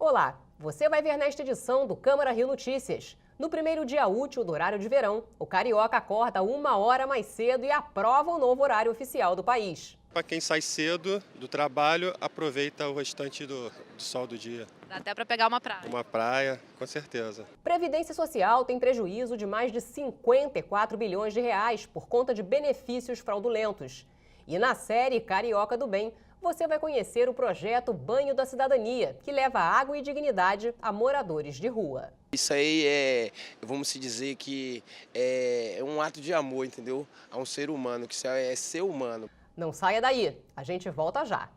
Olá, você vai ver nesta edição do Câmara Rio Notícias. No primeiro dia útil do horário de verão, o carioca acorda 1 hora mais cedo e aprova o novo horário oficial do país. Para quem sai cedo do trabalho, aproveita o restante do sol do dia. Dá até para pegar uma praia. Uma praia, com certeza. Previdência Social tem prejuízo de mais de 54 bilhões de reais por conta de benefícios fraudulentos. E na série Carioca do Bem, você vai conhecer o projeto Banho da Cidadania, que leva água e dignidade a moradores de rua. Isso aí vamos dizer que é um ato de amor, entendeu? A um ser humano, que isso é ser humano. Não saia daí, a gente volta já.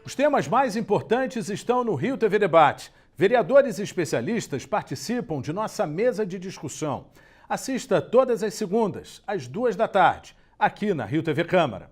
Os temas mais importantes estão no Rio TV Debate. Vereadores e especialistas participam de nossa mesa de discussão. Assista todas as segundas, às 14h, aqui na Rio TV Câmara.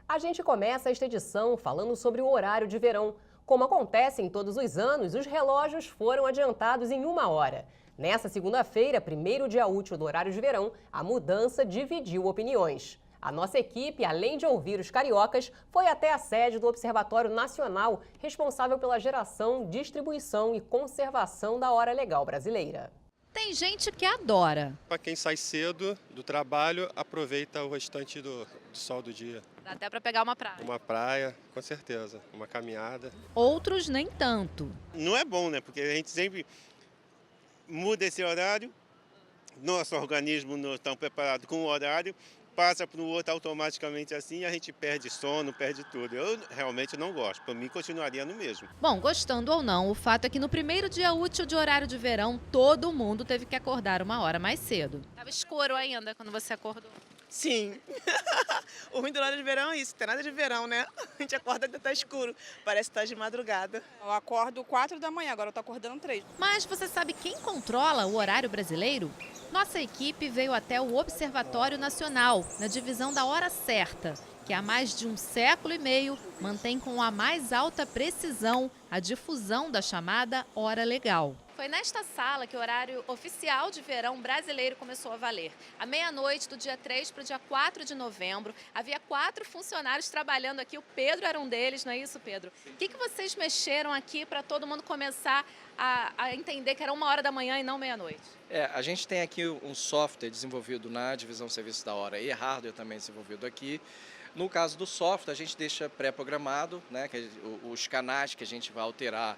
A gente começa esta edição falando sobre o horário de verão. Como acontece em todos os anos, os relógios foram adiantados em 1 hora. Nessa segunda-feira, primeiro dia útil do horário de verão, a mudança dividiu opiniões. A nossa equipe, além de ouvir os cariocas, foi até a sede do Observatório Nacional, responsável pela geração, distribuição e conservação da hora legal brasileira. Tem gente que adora. Para quem sai cedo do trabalho, aproveita o restante do sol do dia. Dá até para pegar uma praia. Uma praia, com certeza. Uma caminhada. Outros nem tanto. Não é bom, né? Porque a gente sempre muda esse horário, nosso organismo não está preparado com o horário, passa para o outro automaticamente assim, a gente perde sono, perde tudo. Eu realmente não gosto, para mim continuaria no mesmo. Bom, gostando ou não, o fato é que no primeiro dia útil de horário de verão, todo mundo teve que acordar 1 hora mais cedo. Estava escuro ainda quando você acordou. Sim. O ruim do horário de verão é isso, não tem nada de verão, né? A gente acorda até tá escuro, parece que tá de madrugada. Eu acordo 4 da manhã, agora eu tô acordando 3. Mas você sabe quem controla o horário brasileiro? Nossa equipe veio até o Observatório Nacional, na divisão da hora certa, que há mais de 1 século e meio mantém com a mais alta precisão a difusão da chamada hora legal. Foi nesta sala que o horário oficial de verão brasileiro começou a valer. À meia-noite, do dia 3 para o dia 4 de novembro, havia 4 funcionários trabalhando aqui. O Pedro era um deles, não é isso, Pedro? O que vocês mexeram aqui para todo mundo começar a entender que era 1 hora da manhã e não meia-noite? A gente tem aqui um software desenvolvido na divisão Serviço da Hora e hardware também desenvolvido aqui. No caso do software, a gente deixa pré-programado, né, que os canais que a gente vai alterar,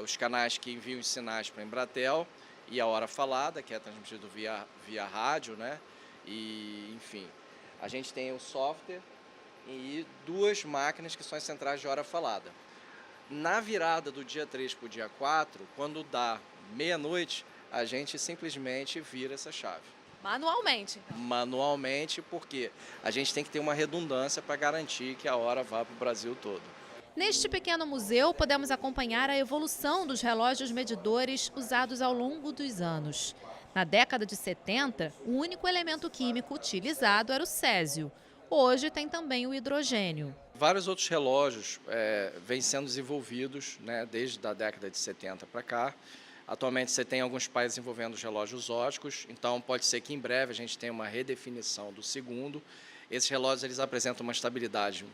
os canais que enviam os sinais para a Embratel e a hora falada, que é transmitido via rádio, né? E, enfim, a gente tem o software e 2 máquinas que são as centrais de hora falada. Na virada do dia 3 para o dia 4, quando dá meia-noite, a gente simplesmente vira essa chave. Manualmente? Manualmente, porque a gente tem que ter uma redundância para garantir que a hora vá para o Brasil todo. Neste pequeno museu, podemos acompanhar a evolução dos relógios medidores usados ao longo dos anos. Na década de 70, o único elemento químico utilizado era o césio. Hoje tem também o hidrogênio. Vários outros relógios vêm sendo desenvolvidos, né, desde a década de 70 para cá. Atualmente você tem alguns países envolvendo os relógios óticos, então pode ser que em breve a gente tenha uma redefinição do segundo. Esses relógios eles apresentam uma estabilidade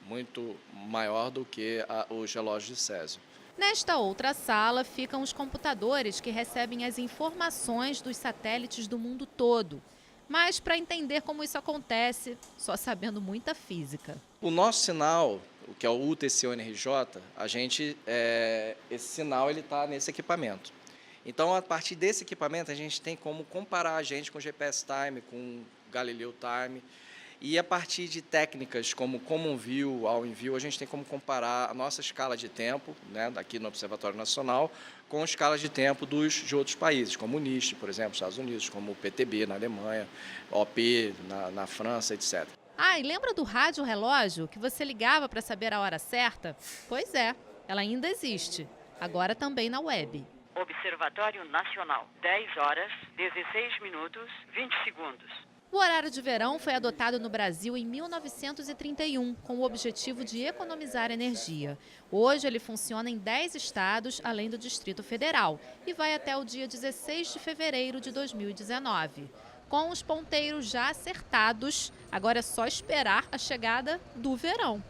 muito maior do que os relógios de césio. Nesta outra sala ficam os computadores que recebem as informações dos satélites do mundo todo. Mas para entender como isso acontece, só sabendo muita física. O nosso sinal, o que é o UTC-ONRJ, esse sinal está nesse equipamento. Então, a partir desse equipamento, a gente tem como comparar a gente com o GPS Time, com o Galileu Time. E a partir de técnicas como Common View, All in View, a gente tem como comparar a nossa escala de tempo, né, daqui no Observatório Nacional, com escalas de tempo de outros países, como o NIST, por exemplo, Estados Unidos, como o PTB na Alemanha, OP na França, etc. E lembra do rádio relógio que você ligava para saber a hora certa? Pois é, ela ainda existe, agora também na web. Observatório Nacional, 10 horas, 16 minutos, 20 segundos. O horário de verão foi adotado no Brasil em 1931, com o objetivo de economizar energia. Hoje ele funciona em 10 estados, além do Distrito Federal, e vai até o dia 16 de fevereiro de 2019. Com os ponteiros já acertados, agora é só esperar a chegada do verão.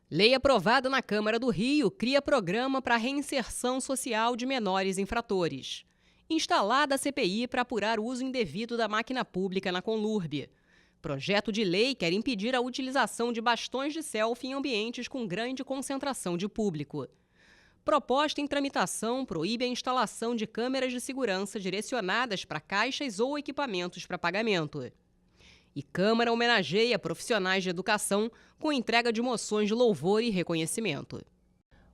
Lei aprovada na Câmara do Rio cria programa para reinserção social de menores infratores. Instalada a CPI para apurar o uso indevido da máquina pública na Conlurb. Projeto de lei quer impedir a utilização de bastões de selfie em ambientes com grande concentração de público. Proposta em tramitação proíbe a instalação de câmeras de segurança direcionadas para caixas ou equipamentos para pagamento. E Câmara homenageia profissionais de educação com entrega de moções de louvor e reconhecimento.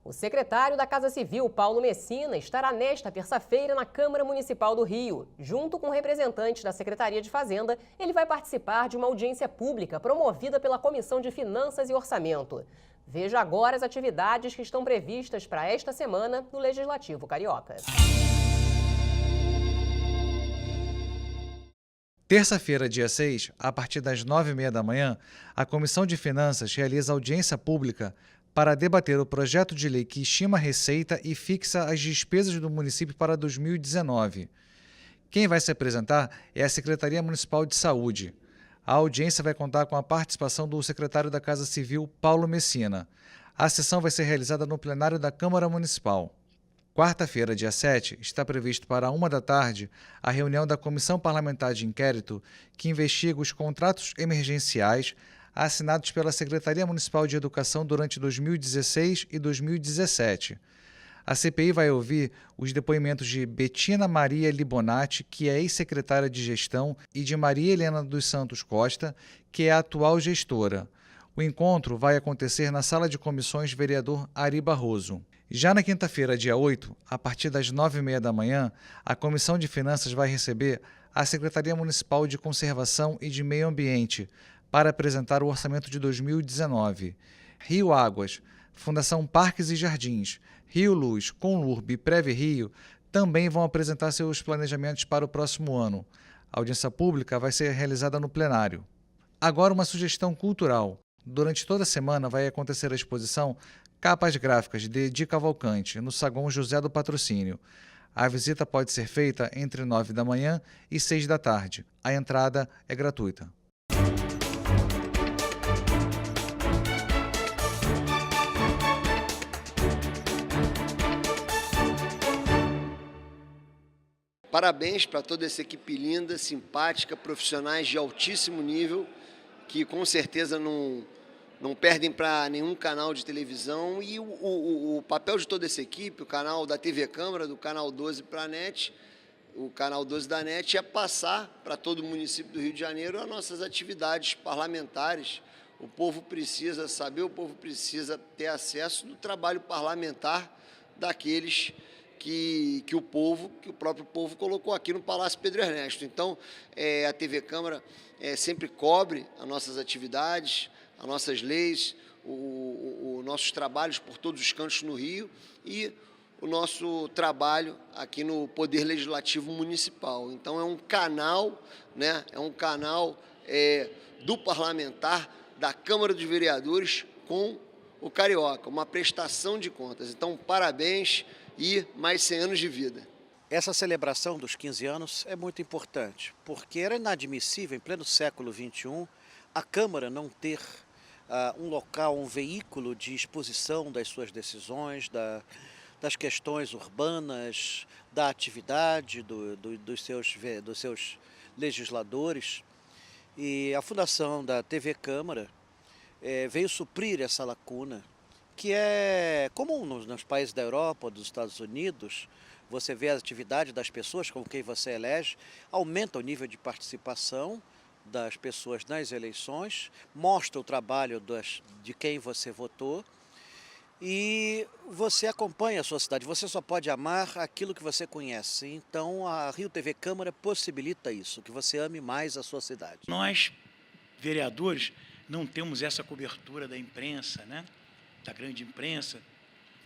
O secretário da Casa Civil, Paulo Messina, estará nesta terça-feira na Câmara Municipal do Rio. Junto com representantes da Secretaria de Fazenda, ele vai participar de uma audiência pública promovida pela Comissão de Finanças e Orçamento. Veja agora as atividades que estão previstas para esta semana no Legislativo Carioca. Terça-feira, dia 6, a partir das 9h30 da manhã, a Comissão de Finanças realiza audiência pública para debater o projeto de lei que estima a receita e fixa as despesas do município para 2019. Quem vai se apresentar é a Secretaria Municipal de Saúde. A audiência vai contar com a participação do secretário da Casa Civil, Paulo Messina. A sessão vai ser realizada no plenário da Câmara Municipal. Quarta-feira, dia 7, está previsto para 1h da tarde a reunião da Comissão Parlamentar de Inquérito que investiga os contratos emergenciais assinados pela Secretaria Municipal de Educação durante 2016 e 2017. A CPI vai ouvir os depoimentos de Betina Maria Libonati, que é ex-secretária de Gestão, e de Maria Helena dos Santos Costa, que é a atual gestora. O encontro vai acontecer na Sala de Comissões Vereador Ari Barroso. Já na quinta-feira, dia 8, a partir das 9h30 da manhã, a Comissão de Finanças vai receber a Secretaria Municipal de Conservação e de Meio Ambiente para apresentar o orçamento de 2019. Rio Águas, Fundação Parques e Jardins, Rio Luz, Conlurb e Preve Rio também vão apresentar seus planejamentos para o próximo ano. A audiência pública vai ser realizada no plenário. Agora uma sugestão cultural. Durante toda a semana vai acontecer a exposição Capas Gráficas de Edi Cavalcante, no Saguão José do Patrocínio. A visita pode ser feita entre 9 da manhã e 6 da tarde. A entrada é gratuita. Parabéns para toda essa equipe linda, simpática, profissionais de altíssimo nível, que com certeza não perdem para nenhum canal de televisão. E o papel de toda essa equipe, o canal da TV Câmara, do Canal 12 para a NET, o Canal 12 da NET, é passar para todo o município do Rio de Janeiro as nossas atividades parlamentares. O povo precisa saber, o povo precisa ter acesso do trabalho parlamentar daqueles que o próprio povo colocou aqui no Palácio Pedro Ernesto. Então, a TV Câmara sempre cobre as nossas atividades, as nossas leis, os nossos trabalhos por todos os cantos no Rio e o nosso trabalho aqui no Poder Legislativo Municipal. Então, é um canal, né? É um canal do parlamentar, da Câmara dos Vereadores com o Carioca, uma prestação de contas. Então, parabéns e mais 100 anos de vida. Essa celebração dos 15 anos é muito importante, porque era inadmissível, em pleno século XXI, a Câmara não ter um local, um veículo de exposição das suas decisões, das questões urbanas, da atividade dos seus legisladores. E a fundação da TV Câmara veio suprir essa lacuna, que é comum nos países da Europa, dos Estados Unidos. Você vê a atividade das pessoas com quem você elege, aumenta o nível de participação das pessoas nas eleições, mostra o trabalho de quem você votou e você acompanha a sua cidade. Você só pode amar aquilo que você conhece. Então a Rio TV Câmara possibilita isso, que você ame mais a sua cidade. Nós, vereadores, não temos essa cobertura da imprensa, da grande imprensa,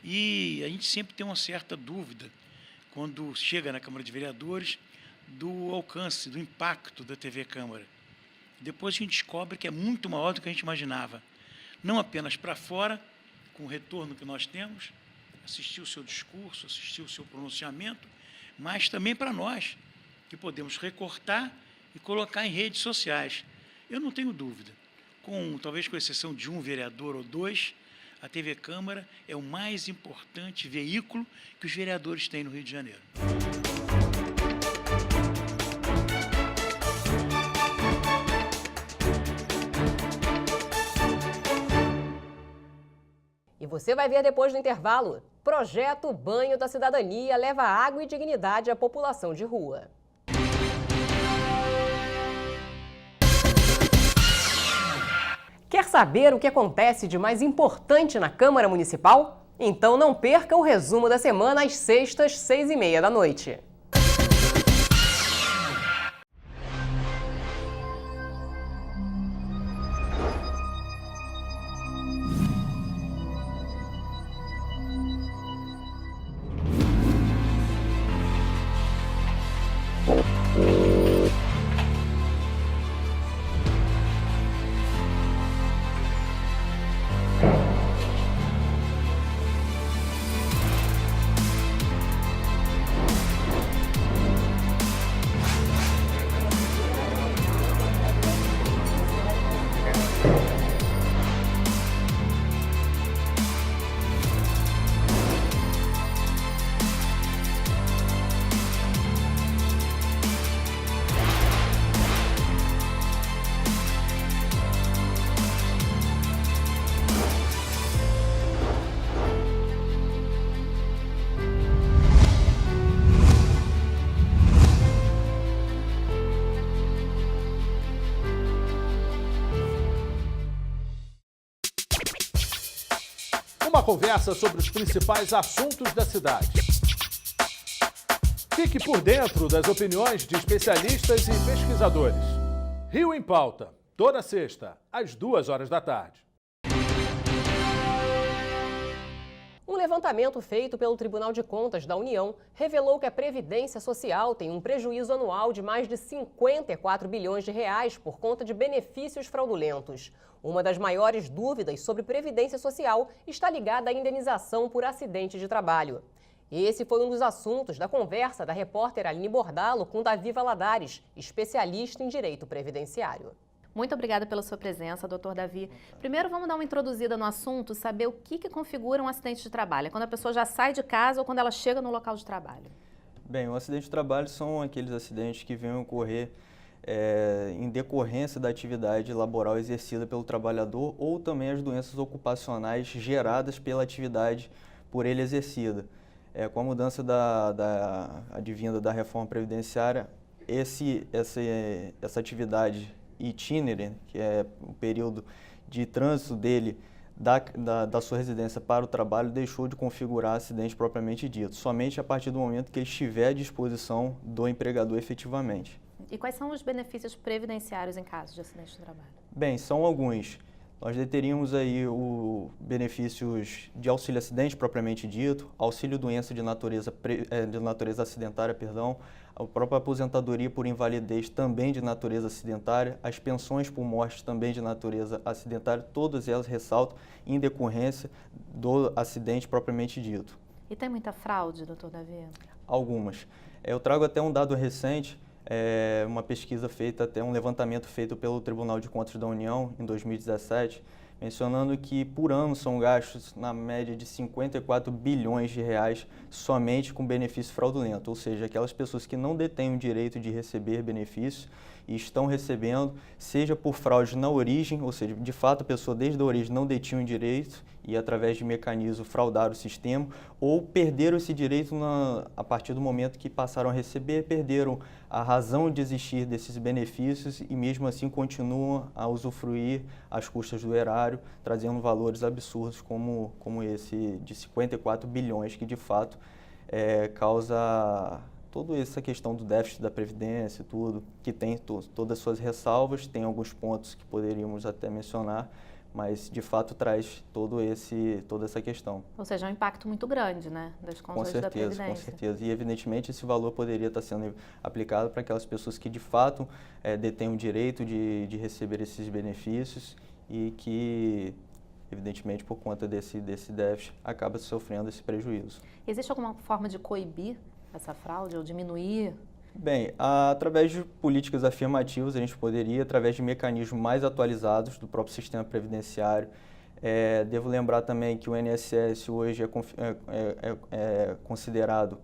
e a gente sempre tem uma certa dúvida quando chega na Câmara de Vereadores, do alcance, do impacto da TV Câmara. Depois a gente descobre que é muito maior do que a gente imaginava. Não apenas para fora, com o retorno que nós temos, assistir o seu discurso, assistir o seu pronunciamento, mas também para nós, que podemos recortar e colocar em redes sociais. Eu não tenho dúvida, talvez com exceção de um vereador ou dois, a TV Câmara é o mais importante veículo que os vereadores têm no Rio de Janeiro. E você vai ver depois do intervalo. Projeto Banho da Cidadania leva água e dignidade à população de rua. Quer saber o que acontece de mais importante na Câmara Municipal? Então não perca o resumo da semana às sextas, 6h30 da noite. Uma conversa sobre os principais assuntos da cidade. Fique por dentro das opiniões de especialistas e pesquisadores. Rio em Pauta, toda sexta, às 14h. Um levantamento feito pelo Tribunal de Contas da União revelou que a Previdência Social tem um prejuízo anual de mais de 54 bilhões de reais por conta de benefícios fraudulentos. Uma das maiores dúvidas sobre Previdência Social está ligada à indenização por acidente de trabalho. Esse foi um dos assuntos da conversa da repórter Aline Bordalo com Davi Valadares, especialista em direito previdenciário. Muito obrigada pela sua presença, doutor Davi. Primeiro, vamos dar uma introduzida no assunto, saber o que configura um acidente de trabalho. É quando a pessoa já sai de casa ou quando ela chega no local de trabalho? Bem, um acidente de trabalho são aqueles acidentes que vêm ocorrer em decorrência da atividade laboral exercida pelo trabalhador ou também as doenças ocupacionais geradas pela atividade por ele exercida. Com a mudança advinda da reforma previdenciária, essa atividade itinerante, que é o período de trânsito dele da sua residência para o trabalho, deixou de configurar acidente propriamente dito, somente a partir do momento que ele estiver à disposição do empregador efetivamente. E quais são os benefícios previdenciários em caso de acidente de trabalho? Bem, são alguns. Nós teríamos aí benefícios de auxílio acidente propriamente dito, auxílio doença de natureza acidentária, a própria aposentadoria por invalidez também de natureza acidentária, as pensões por morte também de natureza acidentária, todas elas ressaltam em decorrência do acidente propriamente dito. E tem muita fraude, doutor Davi? Algumas. Eu trago até um dado recente, uma pesquisa feita, até um levantamento feito pelo Tribunal de Contas da União em 2017, mencionando que por ano são gastos na média de 54 bilhões de reais somente com benefício fraudulento, ou seja, aquelas pessoas que não detêm o direito de receber benefícios e estão recebendo, seja por fraude na origem, ou seja, de fato a pessoa desde a origem não detinha o direito e através de mecanismo fraudaram o sistema, ou perderam esse direito a partir do momento que passaram a receber, perderam a razão de existir desses benefícios e mesmo assim continuam a usufruir às custas do erário, trazendo valores absurdos como esse de 54 bilhões, que de fato causa toda essa questão do déficit da Previdência, tudo, que tem todas as suas ressalvas, tem alguns pontos que poderíamos até mencionar, mas de fato traz toda essa questão. Ou seja, é um impacto muito grande, né, das contas da Previdência. Com certeza. E, evidentemente, esse valor poderia estar sendo aplicado para aquelas pessoas que, de fato, detêm o direito de receber esses benefícios e que, evidentemente, por conta desse déficit, acaba sofrendo esse prejuízo. Existe alguma forma de coibir essa fraude ou diminuir? Bem, através de políticas afirmativas, a gente poderia, através de mecanismos mais atualizados do próprio sistema previdenciário. Devo lembrar também que o INSS hoje é considerado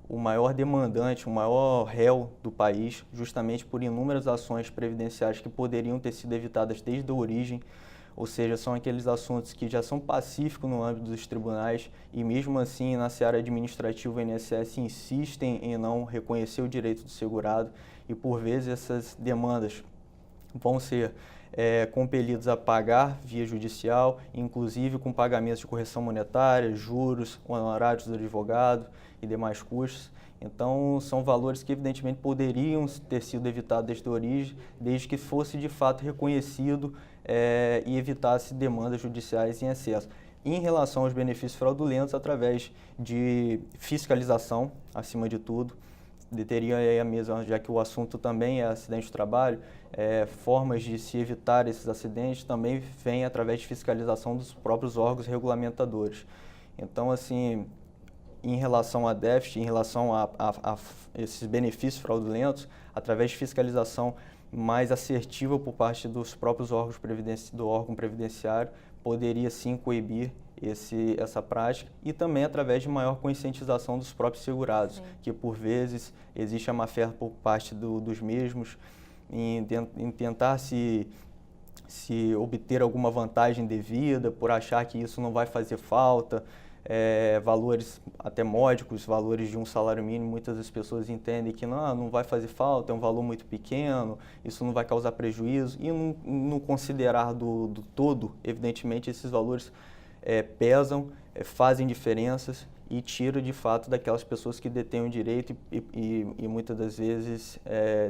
o maior demandante, o maior réu do país, justamente por inúmeras ações previdenciárias que poderiam ter sido evitadas desde a origem. Ou seja, são aqueles assuntos que já são pacíficos no âmbito dos tribunais e mesmo assim na seara administrativa o INSS insistem em não reconhecer o direito do segurado e por vezes essas demandas vão ser compelidos a pagar via judicial, inclusive com pagamentos de correção monetária, juros, honorários do advogado e demais custos. Então, são valores que, evidentemente, poderiam ter sido evitados desde a origem, desde que fosse, de fato, reconhecido e evitasse demandas judiciais em excesso. Em relação aos benefícios fraudulentos, através de fiscalização, acima de tudo, teria aí a mesma, já que o assunto também é acidente de trabalho, formas de se evitar esses acidentes também vêm através de fiscalização dos próprios órgãos regulamentadores. Então, assim, em relação a déficit, em relação a esses benefícios fraudulentos, através de fiscalização mais assertiva por parte dos próprios órgãos do órgão previdenciário, poderia sim coibir essa prática e também através de maior conscientização dos próprios segurados, que por vezes existe a má-fé por parte dos mesmos em tentar se obter alguma vantagem devida por achar que isso não vai fazer falta. Valores até módicos, valores de um salário mínimo, muitas das pessoas entendem que não vai fazer falta, é um valor muito pequeno, isso não vai causar prejuízo e não considerar do todo, evidentemente esses valores pesam, fazem diferenças e tiram de fato daquelas pessoas que detêm o direito e muitas das vezes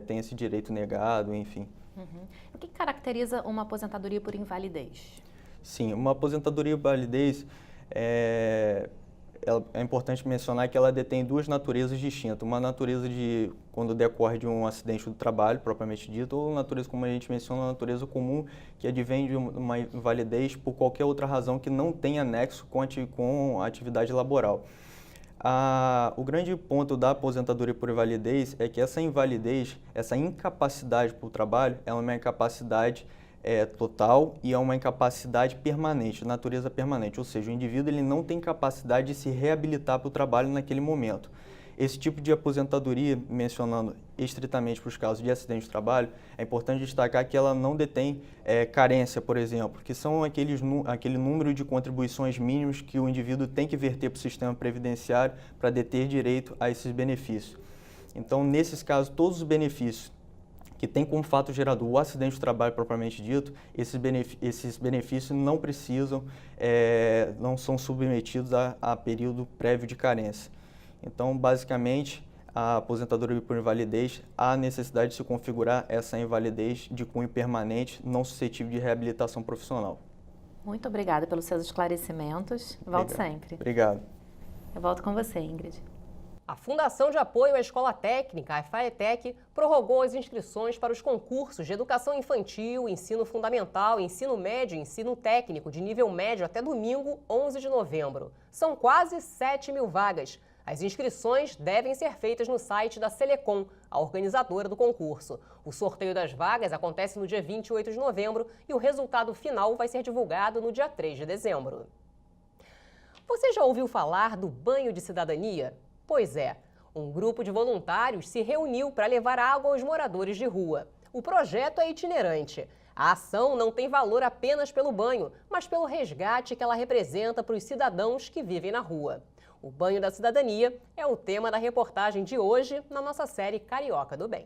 têm esse direito negado, enfim. Uhum. O que caracteriza uma aposentadoria por invalidez? Sim, uma aposentadoria por invalidez é importante mencionar que ela detém duas naturezas distintas. Uma natureza de quando decorre de um acidente do trabalho, propriamente dito, ou natureza, como a gente menciona, uma natureza comum, que advém de uma invalidez por qualquer outra razão que não tenha nexo com a atividade laboral. O grande ponto da aposentadoria por invalidez é que essa invalidez, essa incapacidade para o trabalho, é uma incapacidade total e é uma incapacidade permanente, natureza permanente, ou seja, o indivíduo ele não tem capacidade de se reabilitar para o trabalho naquele momento. Esse tipo de aposentadoria, mencionando estritamente para os casos de acidente de trabalho, é importante destacar que ela não detém carência, por exemplo, que são aquele número de contribuições mínimas que o indivíduo tem que verter para o sistema previdenciário para deter direito a esses benefícios. Então, nesses casos, todos os benefícios que tem como fato gerador o acidente de trabalho propriamente dito, esses benefícios não precisam, não são submetidos a período prévio de carência. Então, basicamente, a aposentadoria por invalidez, há necessidade de se configurar essa invalidez de cunho permanente, não suscetível de reabilitação profissional. Muito obrigada pelos seus esclarecimentos. Volto sempre. Obrigado. Eu volto com você, Ingrid. A Fundação de Apoio à Escola Técnica, a FAETEC, prorrogou as inscrições para os concursos de Educação Infantil, Ensino Fundamental, Ensino Médio e Ensino Técnico de nível médio até domingo, 11 de novembro. São quase 7.000 vagas. As inscrições devem ser feitas no site da Selecom, a organizadora do concurso. O sorteio das vagas acontece no dia 28 de novembro e o resultado final vai ser divulgado no dia 3 de dezembro. Você já ouviu falar do banho de cidadania? Pois é, um grupo de voluntários se reuniu para levar água aos moradores de rua. O projeto é itinerante. A ação não tem valor apenas pelo banho, mas pelo resgate que ela representa para os cidadãos que vivem na rua. O banho da cidadania é o tema da reportagem de hoje na nossa série Carioca do Bem.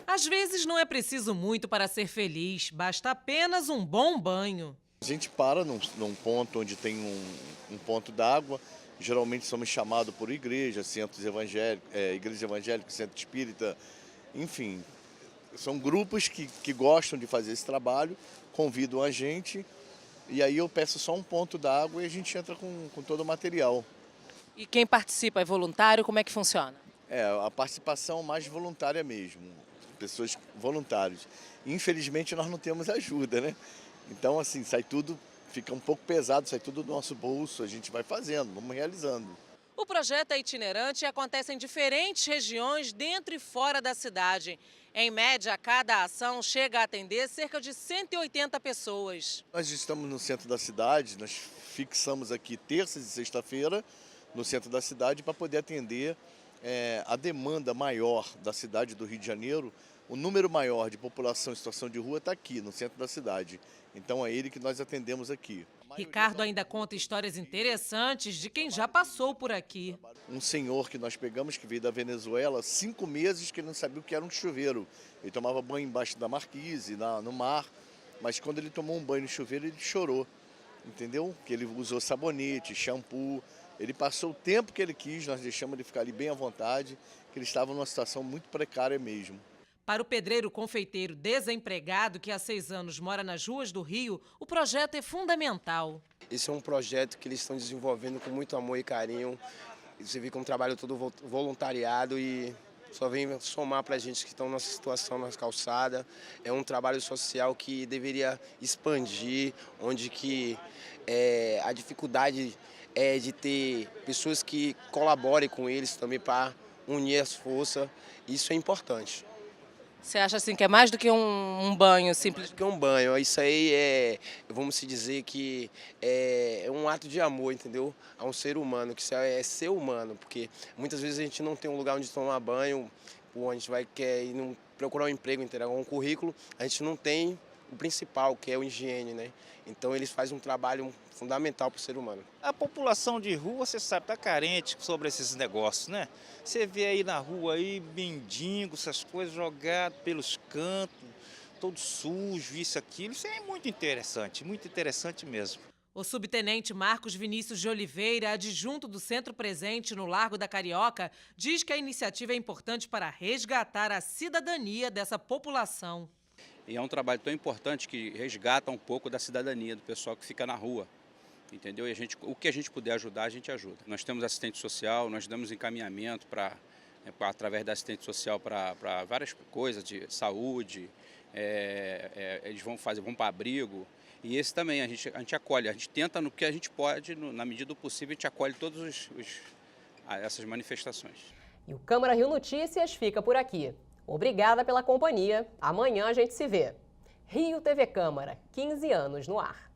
Às vezes não é preciso muito para ser feliz, basta apenas um bom banho. A gente para num ponto onde tem um ponto d'água. Geralmente somos chamados por igrejas, centros evangélicos, igrejas evangélicas, centro espírita, enfim. São grupos que gostam de fazer esse trabalho, convidam a gente e aí eu peço só um ponto d'água e a gente entra com todo o material. E quem participa é voluntário? Como é que funciona? A participação mais voluntária mesmo, pessoas voluntárias. Infelizmente nós não temos ajuda, né? Então assim, sai tudo, fica um pouco pesado, sai tudo do nosso bolso, a gente vai fazendo, vamos realizando. O projeto é itinerante e acontece em diferentes regiões dentro e fora da cidade. Em média, cada ação chega a atender cerca de 180 pessoas. Nós estamos no centro da cidade, nós fixamos aqui terça e sexta-feira no centro da cidade para poder atender a demanda maior da cidade do Rio de Janeiro. O número maior de população em situação de rua está aqui, no centro da cidade. Então é ele que nós atendemos aqui. Ricardo ainda conta histórias interessantes de quem já passou por aqui. Um senhor que nós pegamos, que veio da Venezuela, 5 meses que ele não sabia o que era um chuveiro. Ele tomava banho embaixo da marquise, no mar, mas quando ele tomou um banho no chuveiro, ele chorou, entendeu? Que ele usou sabonete, shampoo, ele passou o tempo que ele quis, nós deixamos ele ficar ali bem à vontade, que ele estava numa situação muito precária mesmo. Para o pedreiro confeiteiro desempregado que há 6 anos mora nas ruas do Rio, o projeto é fundamental. Esse é um projeto que eles estão desenvolvendo com muito amor e carinho. Você vê que é um trabalho todo voluntariado e só vem somar para a gente que estão nessa situação nas calçadas. É um trabalho social que deveria expandir, onde que a dificuldade é de ter pessoas que colaborem com eles também para unir as forças. Isso é importante. Você acha assim que é mais do que um banho simples? Mais do que um banho. Isso aí vamos dizer que é um ato de amor, entendeu? A um ser humano, que isso é ser humano, porque muitas vezes a gente não tem um lugar onde tomar banho, a gente quer ir procurar um emprego, entregar um currículo, a gente não tem o principal, que é o higiene, né? Então eles fazem um trabalho fundamental para o ser humano. A população de rua, você sabe, está carente sobre esses negócios, né? Você vê aí na rua aí mendigo, essas coisas jogadas pelos cantos, todo sujo, isso, aquilo. Isso é muito interessante mesmo. O subtenente Marcos Vinícius de Oliveira, adjunto do Centro Presente no Largo da Carioca, diz que a iniciativa é importante para resgatar a cidadania dessa população. E é um trabalho tão importante que resgata um pouco da cidadania do pessoal que fica na rua, entendeu? E o que a gente puder ajudar, a gente ajuda. Nós temos assistente social, nós damos encaminhamento através da assistente social para várias coisas de saúde, eles vão para abrigo. E esse também a gente acolhe, a gente tenta no que a gente pode, na medida do possível, a gente acolhe todas essas manifestações. E o Câmara Rio Notícias fica por aqui. Obrigada pela companhia. Amanhã a gente se vê. Rio TV Câmara, 15 anos no ar.